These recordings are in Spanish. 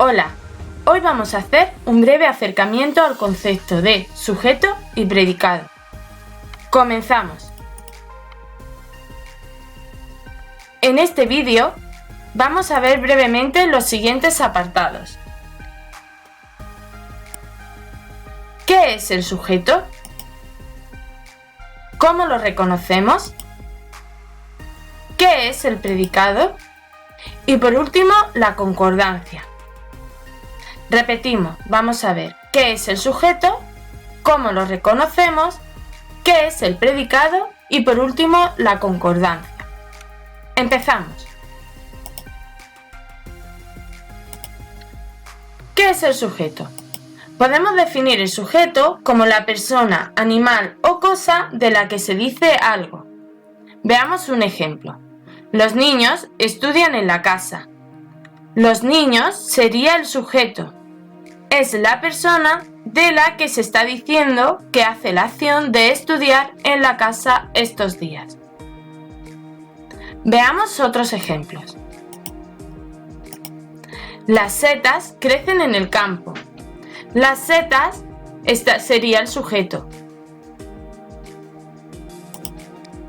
Hola, hoy vamos a hacer un breve acercamiento al concepto de sujeto y predicado. Comenzamos. En este vídeo vamos a ver brevemente los siguientes apartados. ¿Qué es el sujeto? ¿Cómo lo reconocemos? ¿Qué es el predicado? Y por último, la concordancia. Repetimos, vamos a ver qué es el sujeto, cómo lo reconocemos, qué es el predicado y por último, la concordancia. Empezamos. ¿Qué es el sujeto? Podemos definir el sujeto como la persona, animal o cosa de la que se dice algo. Veamos un ejemplo. Los niños estudian en la casa. Los niños sería el sujeto. Es la persona de la que se está diciendo que hace la acción de estudiar en la casa estos días. Veamos otros ejemplos. Las setas crecen en el campo. Las setas sería el sujeto.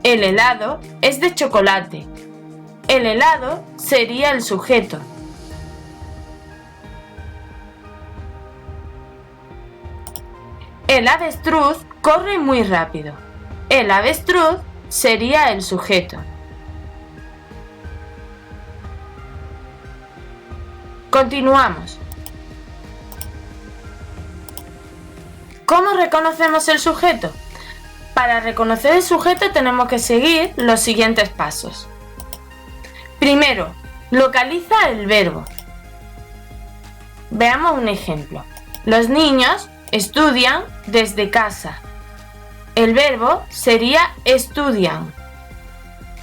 El helado es de chocolate. El helado sería el sujeto. El avestruz corre muy rápido. El avestruz sería el sujeto. Continuamos. ¿Cómo reconocemos el sujeto? Para reconocer el sujeto tenemos que seguir los siguientes pasos. Primero, localiza el verbo. Veamos un ejemplo. Los niños estudian desde casa. El verbo sería estudian.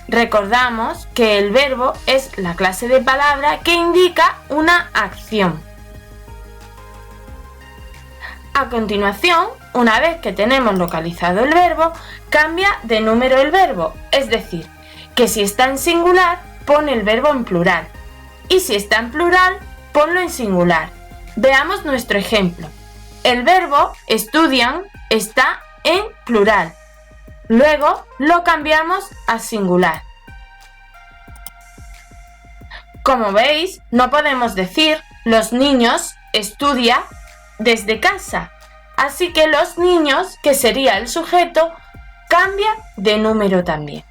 Recordamos que el verbo es la clase de palabra que indica una acción. A continuación, una vez que tenemos localizado el verbo, cambia de número el verbo, es decir, que si está en singular, pone el verbo en plural, y si está en plural, ponlo en singular. Veamos nuestro ejemplo. El verbo estudian está en plural. Luego lo cambiamos a singular. Como veis, no podemos decir los niños estudian desde casa. Así que los niños, que sería el sujeto, cambia de número también.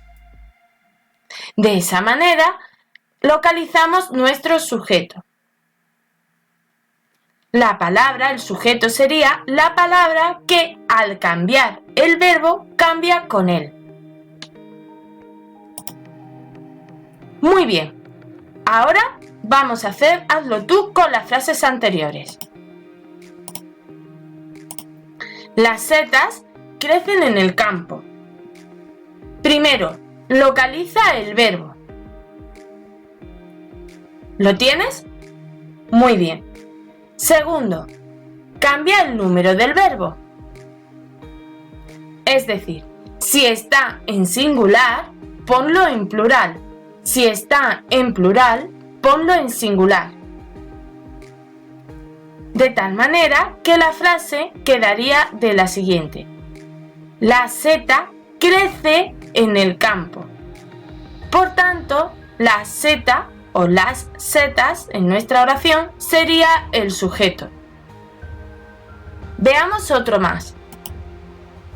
De esa manera, localizamos nuestro sujeto. La palabra, el sujeto sería la palabra que al cambiar el verbo cambia con él. Muy bien. Ahora vamos a hacer hazlo tú con las frases anteriores. Las setas crecen en el campo. Primero, localiza el verbo. ¿Lo tienes? Muy bien. Segundo, cambia el número del verbo. Es decir, si está en singular, ponlo en plural. Si está en plural, ponlo en singular. De tal manera que la frase quedaría de la siguiente. La seta crece en el campo. Por tanto, la seta o las setas en nuestra oración sería el sujeto. Veamos otro más.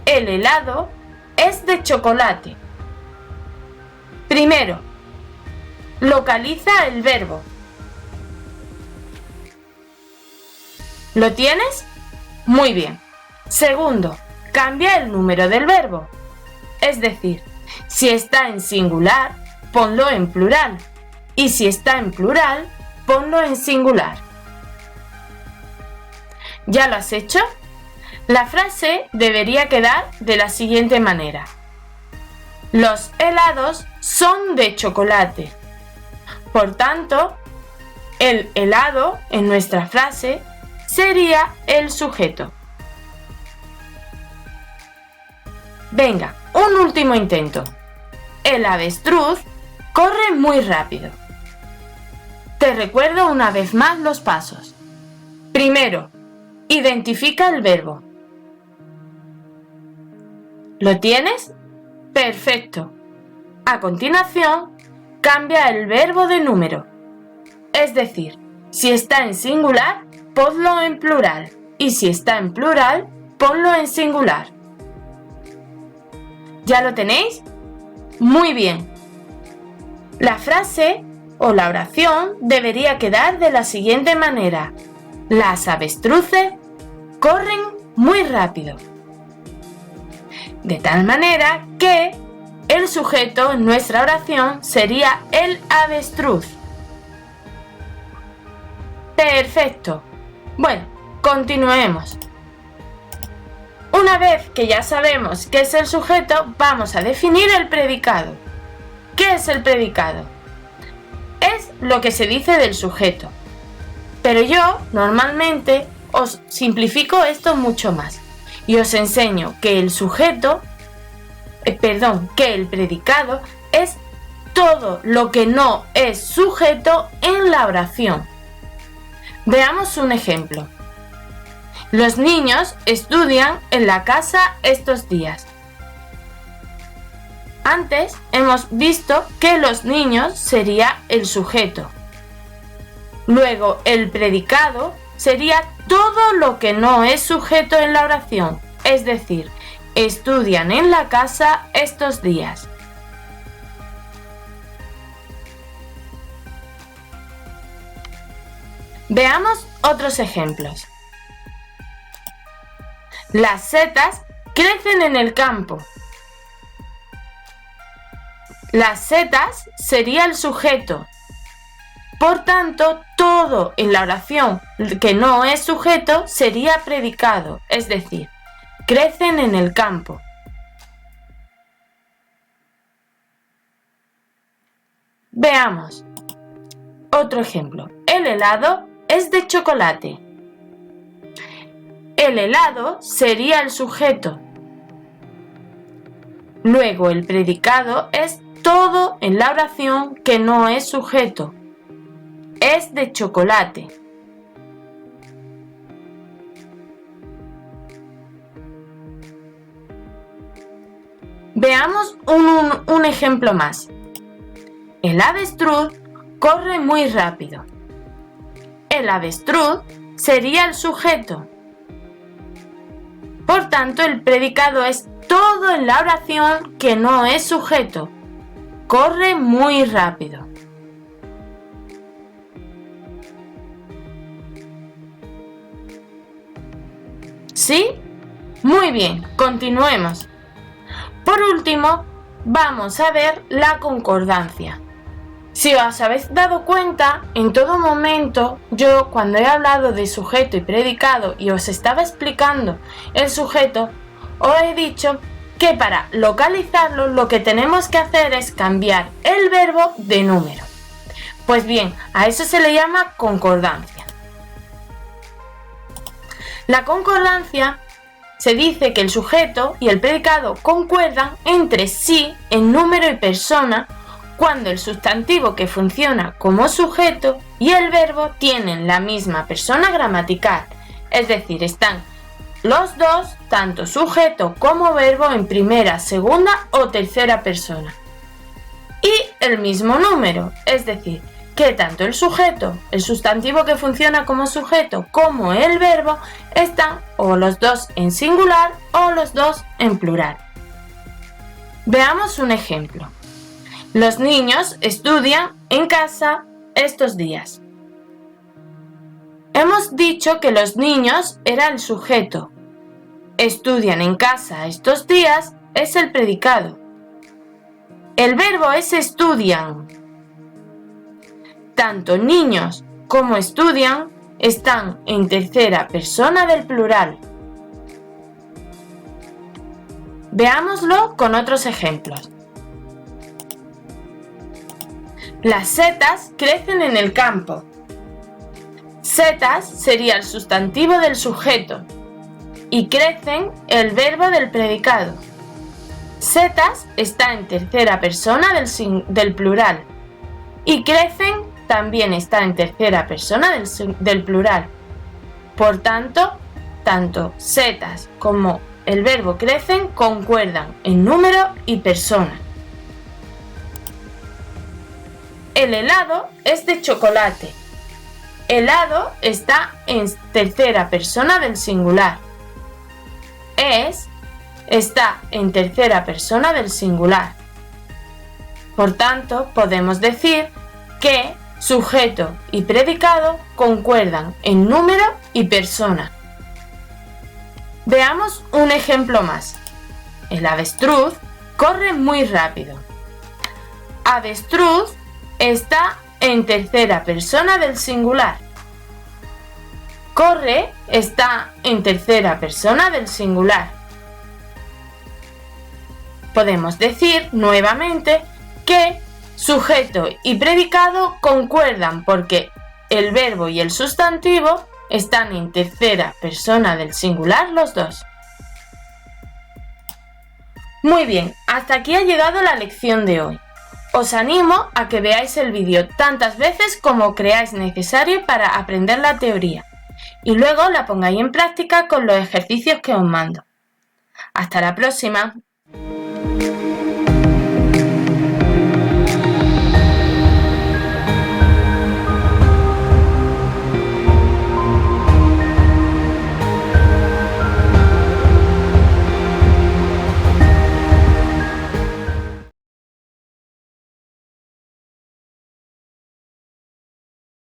El helado es de chocolate. Primero, localiza el verbo. ¿Lo tienes? Muy bien. Segundo, cambia el número del verbo. Es decir, si está en singular, ponlo en plural. Y si está en plural, ponlo en singular. ¿Ya lo has hecho? La frase debería quedar de la siguiente manera. Los helados son de chocolate. Por tanto, el helado en nuestra frase sería el sujeto. Venga, un último intento. El avestruz corre muy rápido. Te recuerdo una vez más los pasos. Primero, identifica el verbo. ¿Lo tienes? Perfecto. A continuación, cambia el verbo de número. Es decir, si está en singular, ponlo en plural. Y si está en plural, ponlo en singular. ¿Ya lo tenéis? Muy bien. La frase o la oración debería quedar de la siguiente manera. Las avestruces corren muy rápido. De tal manera que el sujeto en nuestra oración sería el avestruz. Perfecto. Bueno, continuemos. Una vez que ya sabemos qué es el sujeto, vamos a definir el predicado. ¿Qué es el predicado? Es lo que se dice del sujeto. Pero yo, normalmente, os simplifico esto mucho más. Y os enseño que el predicado es todo lo que no es sujeto en la oración. Veamos un ejemplo. Los niños estudian en la casa estos días. Antes hemos visto que los niños sería el sujeto. Luego el predicado sería todo lo que no es sujeto en la oración, es decir, estudian en la casa estos días. Veamos otros ejemplos. Las setas crecen en el campo. Las setas sería el sujeto. Por tanto, todo en la oración que no es sujeto sería predicado, es decir, crecen en el campo. Veamos otro ejemplo. El helado es de chocolate. El helado sería el sujeto. Luego el predicado es todo en la oración que no es sujeto. Es de chocolate. Veamos un ejemplo más. El avestruz corre muy rápido. El avestruz sería el sujeto. Por tanto, el predicado es todo en la oración que no es sujeto. Corre muy rápido. ¿Sí? Muy bien, continuemos. Por último, vamos a ver la concordancia. Si os habéis dado cuenta, en todo momento, yo cuando he hablado de sujeto y predicado y os estaba explicando el sujeto, os he dicho que para localizarlo lo que tenemos que hacer es cambiar el verbo de número. Pues bien, a eso se le llama concordancia. La concordancia se dice que el sujeto y el predicado concuerdan entre sí en número y persona cuando el sustantivo que funciona como sujeto y el verbo tienen la misma persona gramatical, es decir, están los dos, tanto sujeto como verbo, en primera, segunda o tercera persona. Y el mismo número, es decir, que tanto el sujeto, el sustantivo que funciona como sujeto, como el verbo, están o los dos en singular o los dos en plural. Veamos un ejemplo. Los niños estudian en casa estos días. Hemos dicho que los niños era el sujeto. Estudian en casa estos días es el predicado. El verbo es estudian. Tanto niños como estudian están en tercera persona del plural. Veámoslo con otros ejemplos. Las setas crecen en el campo. Setas sería el sustantivo del sujeto y crecen el verbo del predicado. Setas está en tercera persona del plural y crecen también está en tercera persona del plural. Por tanto, tanto setas como el verbo crecen concuerdan en número y persona. El helado es de chocolate. Helado está en tercera persona del singular. Está en tercera persona del singular. Por tanto, podemos decir que sujeto y predicado concuerdan en número y persona. Veamos un ejemplo más. El avestruz corre muy rápido. Avestruz está en tercera persona del singular. Corre está en tercera persona del singular. Podemos decir nuevamente que sujeto y predicado concuerdan porque el verbo y el sustantivo están en tercera persona del singular los dos. Muy bien, hasta aquí ha llegado la lección de hoy. Os animo a que veáis el vídeo tantas veces como creáis necesario para aprender la teoría y luego la pongáis en práctica con los ejercicios que os mando. ¡Hasta la próxima!